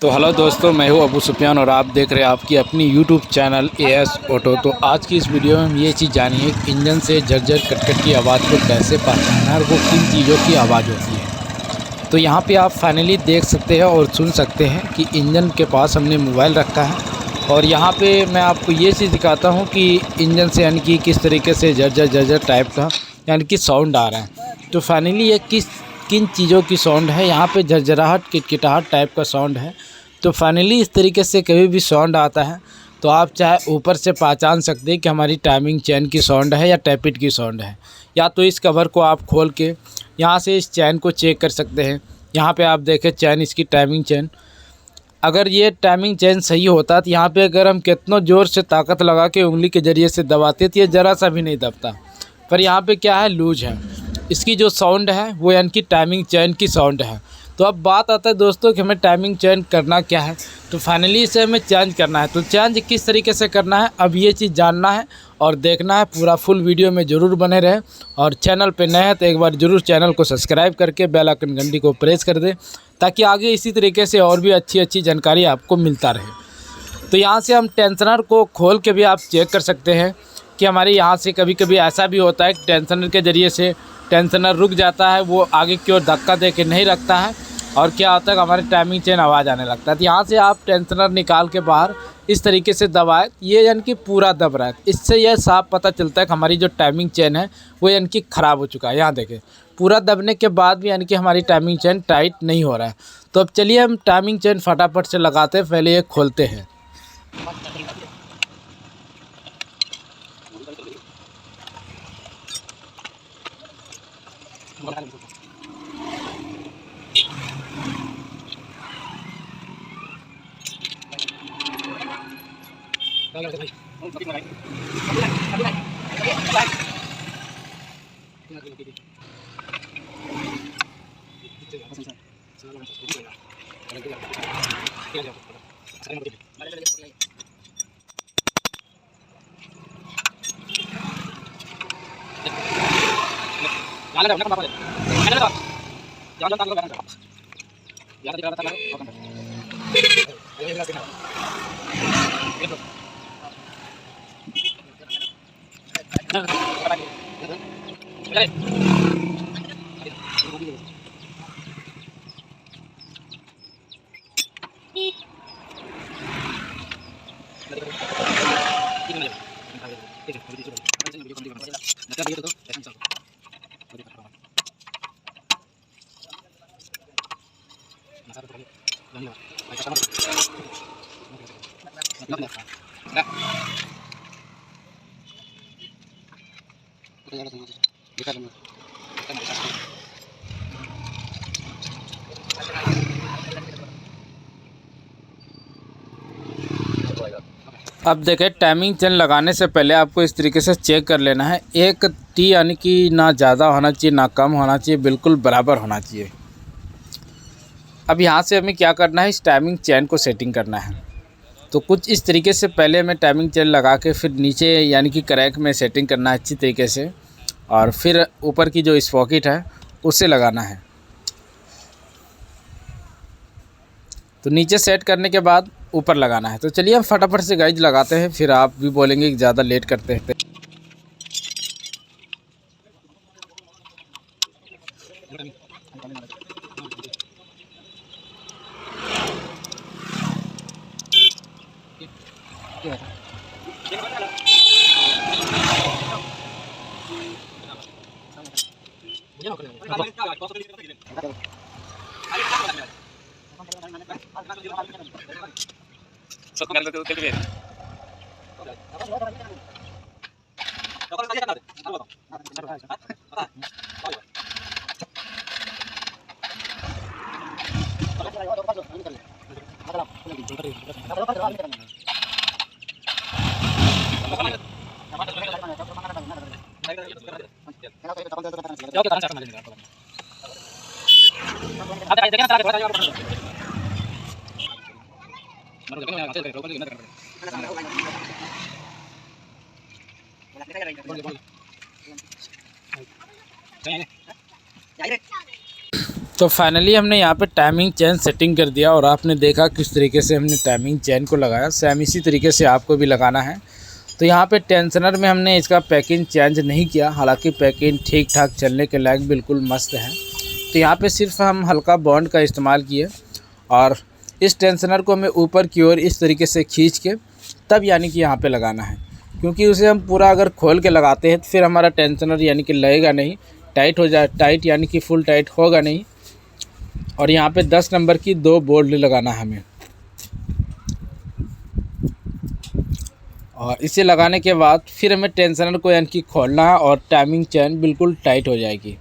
तो हेलो दोस्तों, मैं हूं अबू सुफियान और आप देख रहे हैं आपकी अपनी यूट्यूब चैनल एएस ऑटो। तो आज की इस वीडियो में हम ये चीज़ जानिए कि इंजन से झरझर कटकट की आवाज़ को कैसे पहचानना है और वो किन चीज़ों की आवाज़ होती है। तो यहाँ पे आप फाइनली देख सकते हैं और सुन सकते हैं कि इंजन के पास हमने मोबाइल रखा है और यहाँ पे मैं आपको ये चीज़ दिखाता हूँ कि इंजन से यानी कि किस तरीके से झरझर टाइप का यानी कि साउंड आ रहा है। तो फाइनली ये किन चीज़ों की साउंड है। यहाँ पे झरझराहट किटकिटाहट टाइप का साउंड है। तो फाइनली इस तरीके से कभी भी साउंड आता है तो आप चाहे ऊपर से पहचान सकते हैं कि हमारी टाइमिंग चेन की साउंड है या टैपिट की साउंड है। या तो इस कवर को आप खोल के यहाँ से इस चैन को चेक कर सकते हैं। यहाँ पे आप देखें चैन, इसकी टाइमिंग चेन, अगर ये टाइमिंग चेन सही होता तो यहाँ पे अगर हम कितना ज़ोर से ताकत लगा के उंगली के ज़रिए से दबाते तो ये ज़रा सा भी नहीं दबता। पर यहाँ पे क्या है, लूज है। इसकी जो साउंड है वो यानी कि टाइमिंग चेन की साउंड है। तो अब बात आता है दोस्तों कि हमें टाइमिंग चेंज करना क्या है। तो फाइनली इसे हमें चेंज करना है। तो चेंज किस तरीके से करना है अब ये चीज़ जानना है और देखना है। पूरा फुल वीडियो में ज़रूर बने रहें और चैनल पे नए हैं तो एक बार ज़रूर चैनल को सब्सक्राइब करके बेल आइकन घंटी को प्रेस कर दें ताकि आगे इसी तरीके से और भी अच्छी जानकारी आपको मिलता रहे। तो यहाँ से हम टेंशनर को खोल के भी आप चेक कर सकते हैं कि हमारे यहाँ से कभी कभी ऐसा भी होता है कि टेंशनर के ज़रिए से टेंशनर रुक जाता है, वो आगे की ओर धक्का दे के नहीं रखता है और क्या होता है हमारी टाइमिंग चेन आवाज़ आने लगता है। तो यहाँ से आप टेंशनर निकाल के बाहर इस तरीके से दबाएं, ये यानी कि पूरा दब रहा है। इससे यह साफ पता चलता है कि हमारी जो टाइमिंग चेन है वो यानी कि ख़राब हो चुका है। यहाँ देखें पूरा दबने के बाद भी यानी कि हमारी टाइमिंग चेन टाइट नहीं हो रहा है। तो अब चलिए हम टाइमिंग चेन फटाफट से लगाते हैं। पहले ये खोलते हैं। अब देखें टाइमिंग चेन लगाने से पहले आपको इस तरीके से चेक कर लेना है। एक टी यानी कि ना ज़्यादा होना चाहिए ना कम होना चाहिए, बिल्कुल बराबर होना चाहिए। अब यहाँ से हमें क्या करना है, इस टाइमिंग चेन को सेटिंग करना है। तो कुछ इस तरीके से पहले हमें टाइमिंग चेन लगा के फिर नीचे यानी कि क्रैक में सेटिंग करना है अच्छी तरीके से और फिर ऊपर की जो स्पॉकेट है उसे लगाना है। तो नीचे सेट करने के बाद ऊपर लगाना है। तो चलिए हम फटाफट से गाइज लगाते हैं, फिर आप भी बोलेंगे कि ज़्यादा लेट करते हैं। तो फाइनली हमने यहाँ पे टाइमिंग चेन सेटिंग कर दिया और आपने देखा किस तरीके से हमने टाइमिंग चेन को लगाया। सेम इसी तरीके से आपको भी लगाना है। तो यहाँ पे टेंशनर में हमने इसका पैकिंग चेंज नहीं किया, हालांकि पैकिंग ठीक ठाक चलने के लायक बिल्कुल मस्त है। तो यहाँ पे सिर्फ हम हल्का बॉन्ड का इस्तेमाल किए और इस टेंशनर को हमें ऊपर की ओर इस तरीके से खींच के तब यानी कि यहाँ पे लगाना है, क्योंकि उसे हम पूरा अगर खोल के लगाते हैं तो फिर हमारा टेंशनर यानी कि लगेगा नहीं, टाइट हो जाए, टाइट यानी कि फुल टाइट होगा नहीं। और यहाँ पे 10 नंबर की 2 बोल्ट लगाना है हमें। और इसे लगाने के बाद फिर हमें टेंशनर को यानी कि खोलना है और टाइमिंग चेन बिल्कुल टाइट हो जाएगी।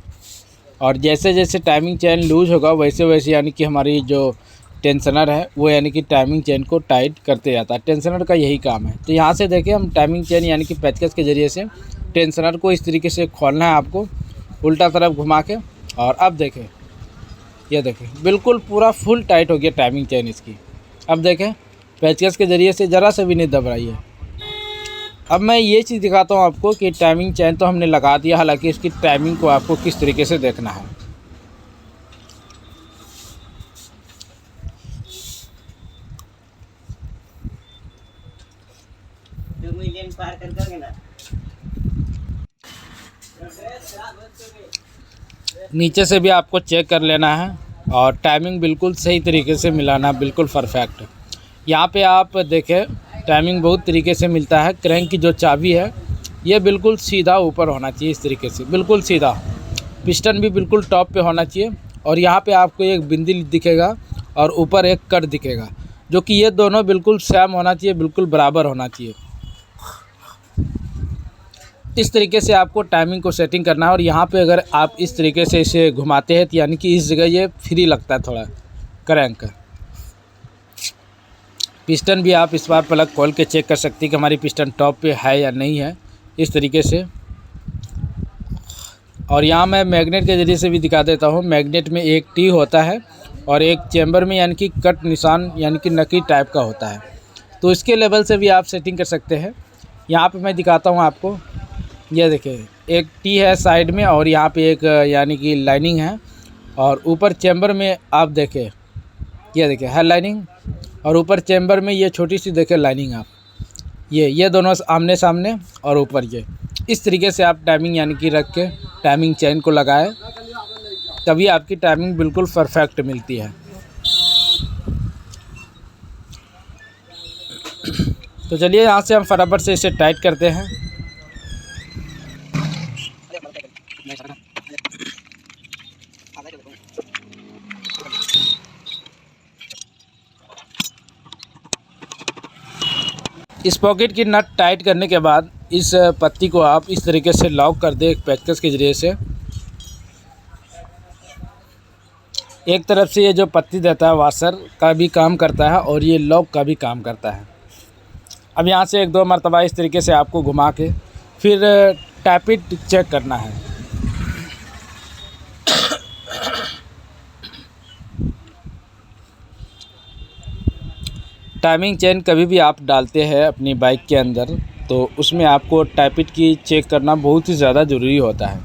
और जैसे जैसे टाइमिंग चेन लूज होगा वैसे वैसे यानी कि हमारी जो टेंशनर है वो यानी कि टाइमिंग चेन को टाइट करते जाता है। टेंशनर का यही काम है। तो यहाँ से देखिए हम टाइमिंग चेन यानी कि पेचकस के ज़रिए से टेंशनर को इस तरीके से खोलना है आपको, उल्टा तरफ घुमा के। और अब देखें, ये देखें बिल्कुल पूरा फुल टाइट हो गया टाइमिंग चेन इसकी। अब देखें पेचकस के ज़रिए से ज़रा से भी नहीं दब रही है। अब मैं ये चीज़ दिखाता हूँ आपको कि टाइमिंग चेन तो हमने लगा दिया, हालांकि इसकी टाइमिंग को आपको किस तरीके से देखना है। नीचे से भी आपको चेक कर लेना है और टाइमिंग बिल्कुल सही तरीके से मिलाना, बिल्कुल परफेक्ट। यहाँ पे आप देखें टाइमिंग बहुत तरीके से मिलता है। क्रैंक की जो चाबी है ये बिल्कुल सीधा ऊपर होना चाहिए, इस तरीके से बिल्कुल सीधा। पिस्टन भी बिल्कुल टॉप पे होना चाहिए। और यहाँ पे आपको एक बिंदी दिखेगा और ऊपर एक कट दिखेगा, जो कि ये दोनों बिल्कुल सेम होना चाहिए, बिल्कुल बराबर होना चाहिए। इस तरीके से आपको टाइमिंग को सेटिंग करना है। और यहाँ पे अगर आप इस तरीके से इसे घुमाते हैं तो यानी कि इस जगह ये फ्री लगता है थोड़ा क्रैंक का। पिस्टन भी आप इस बार प्लग खोल के चेक कर सकते हैं कि हमारी पिस्टन टॉप पे है या नहीं है, इस तरीके से। और यहाँ मैं मैग्नेट के ज़रिए से भी दिखा देता हूँ। मैग्नेट में एक टी होता है और एक चैम्बर में यानी कि कट निशान यानी कि नकी टाइप का होता है। तो इसके लेवल से भी आप सेटिंग कर सकते हैं। यहाँ पे मैं दिखाता हूँ आपको। ये देखिए एक टी है साइड में और यहाँ पे एक यानी कि लाइनिंग है। और ऊपर चैम्बर में आप देखें, ये देखिए है लाइनिंग, और ऊपर चैम्बर में ये छोटी सी देखें लाइनिंग। आप ये दोनों आमने सामने और ऊपर ये इस तरीके से आप टाइमिंग यानी कि रख के टाइमिंग चेन को लगाए, तभी आपकी टाइमिंग बिल्कुल परफेक्ट मिलती है। तो चलिए यहाँ से हम फटाफट से इसे टाइट करते हैं। इस पॉकेट की नट टाइट करने के बाद इस पत्ती को आप इस तरीके से लॉक कर दें एक पेचकस के ज़रिए से। एक तरफ से ये जो पत्ती देता है वाशर का भी काम करता है और ये लॉक का भी काम करता है। अब यहाँ से 1-2 मरतबा इस तरीके से आपको घुमा के फिर टैप इट चेक करना है। टाइमिंग चेन कभी भी आप डालते हैं अपनी बाइक के अंदर तो उसमें आपको टैप इट की चेक करना बहुत ही ज़्यादा ज़रूरी होता है,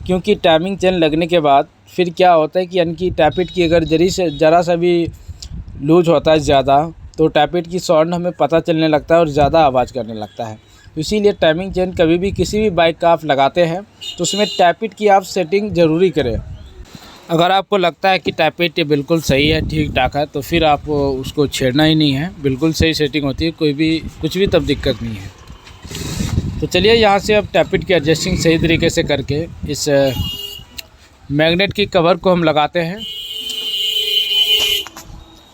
क्योंकि टाइमिंग चेन लगने के बाद फिर क्या होता है कि यानी कि टैप इट की अगर ज़रा सा भी लूज होता है ज़्यादा तो टैप इट की साउंड हमें पता चलने लगता है और ज़्यादा आवाज़ करने लगता है। इसीलिए टाइमिंग चेन कभी भी किसी भी बाइक का आप लगाते हैं तो उसमें टैप इट की आप सेटिंग ज़रूरी करें। अगर आपको लगता है कि टैप इट बिल्कुल सही है, ठीक ठाक है, तो फिर आप उसको छेड़ना ही नहीं है। बिल्कुल सही सेटिंग होती है, कोई भी कुछ भी तब दिक्कत नहीं है। तो चलिए यहाँ से अब टैप इट की एडजस्टिंग सही तरीके से करके इस मैग्नेट की कवर को हम लगाते हैं।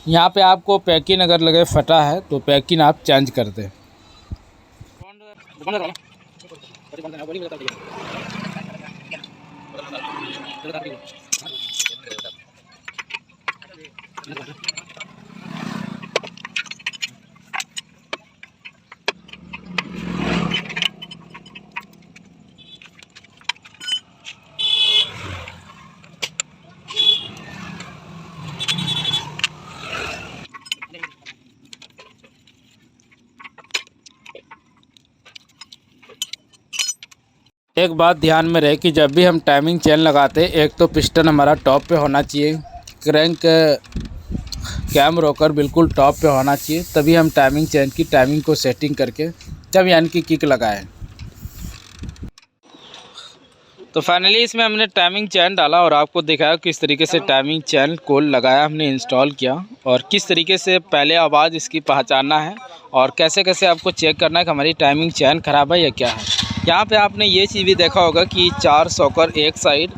यहाँ पे आपको पैकिंग अगर लगे फटा है तो पैकिंग आप चेंज कर दें। एक बात ध्यान में रहे कि जब भी हम टाइमिंग चेन लगाते हैं, एक तो पिस्टन हमारा टॉप पे होना चाहिए, क्रैंक कैम रोकर बिल्कुल टॉप पे होना चाहिए, तभी हम टाइमिंग चेन की टाइमिंग को सेटिंग करके तब यानी कि किक लगाएं। तो फाइनली इसमें हमने टाइमिंग चेन डाला और आपको दिखाया किस तरीके से टाइमिंग चेन को लगाया, हमने इंस्टॉल किया और किस तरीके से पहले आवाज़ इसकी पहचानना है और कैसे कैसे आपको चेक करना है कि हमारी टाइमिंग चेन ख़राब है या क्या है। यहाँ पे आपने ये चीज़ भी देखा होगा कि 4 सॉकर एक साइड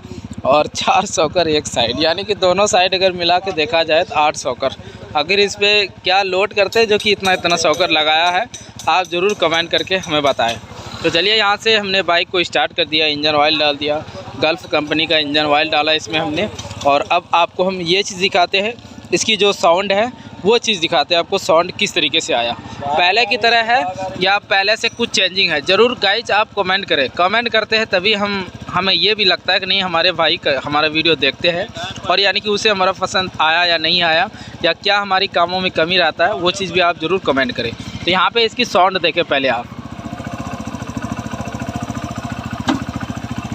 और 4 सॉकर एक साइड, यानी कि दोनों साइड अगर मिला के देखा जाए तो 8 सॉकर। अगर इस पर क्या लोड करते हैं जो कि इतना सॉकर लगाया है, आप ज़रूर कमेंट करके हमें बताएं। तो चलिए यहाँ से हमने बाइक को स्टार्ट कर दिया, इंजन ऑयल डाल दिया, गल्फ कंपनी का इंजन ऑयल डाला इसमें हमने। और अब आपको हम ये चीज़ दिखाते हैं, इसकी जो साउंड है वो चीज़ दिखाते हैं आपको, साउंड किस तरीके से आया, पहले की तरह है या पहले से कुछ चेंजिंग है। ज़रूर गाइज आप कमेंट करें, कमेंट करते हैं तभी हमें ये भी लगता है कि नहीं हमारे भाई हमारा वीडियो देखते हैं और यानी कि उसे हमारा पसंद आया या नहीं आया या क्या हमारी कामों में कमी रहता है, वो चीज़ भी आप ज़रूर कमेंट करें। तो यहाँ पर इसकी साउंड देखें पहले आप,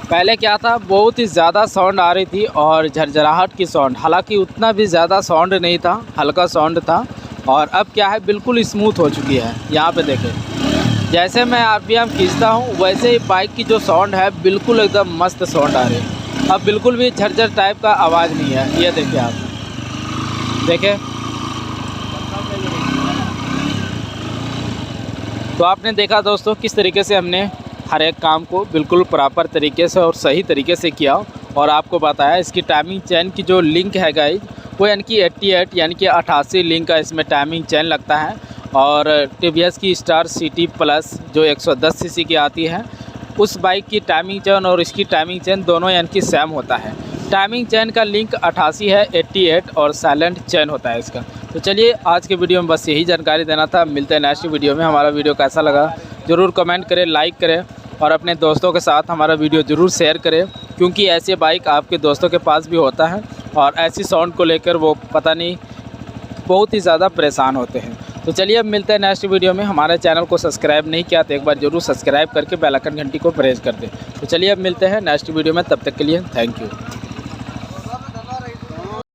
पहले क्या था, बहुत ही ज़्यादा साउंड आ रही थी और झरझराहट की साउंड, हालांकि उतना भी ज़्यादा साउंड नहीं था, हल्का साउंड था। और अब क्या है, बिल्कुल स्मूथ हो चुकी है। यहाँ पे देखें, जैसे मैं आरपीएम खींचता हूँ वैसे ही बाइक की जो साउंड है बिल्कुल एकदम मस्त साउंड आ रही है। अब बिल्कुल भी झरझर टाइप का आवाज़ नहीं है। ये देखिए आप, देखें तो आपने देखा दोस्तों किस तरीके से हमने हर एक काम को बिल्कुल प्रॉपर तरीके से और सही तरीके से किया और आपको बताया। इसकी टाइमिंग चेन की जो लिंक है गाइज, वो यानी कि 88 यानी कि 88 लिंक का इसमें टाइमिंग चेन लगता है। और टीवीएस की स्टार सिटी प्लस जो 110 सीसी की आती है, उस बाइक की टाइमिंग चेन और इसकी टाइमिंग चेन दोनों यानी कि सेम होता है। टाइमिंग चेन का लिंक 88 है, 88 और साइलेंट चेन होता है इसका। तो चलिए आज के वीडियो में बस यही जानकारी देना था। मिलते हैं नेक्स्ट वीडियो में। हमारा वीडियो कैसा लगा ज़रूर कमेंट करें, लाइक करें और अपने दोस्तों के साथ हमारा वीडियो ज़रूर शेयर करें, क्योंकि ऐसे बाइक आपके दोस्तों के पास भी होता है और ऐसी साउंड को लेकर वो पता नहीं बहुत ही ज़्यादा परेशान होते हैं। तो चलिए अब मिलते हैं नेक्स्ट वीडियो में। हमारे चैनल को सब्सक्राइब नहीं किया तो एक बार ज़रूर सब्सक्राइब करके बेल आइकन घंटी को प्रेस कर दें। तो चलिए अब मिलते हैं नेक्स्ट वीडियो में, तब तक के लिए थैंक यू।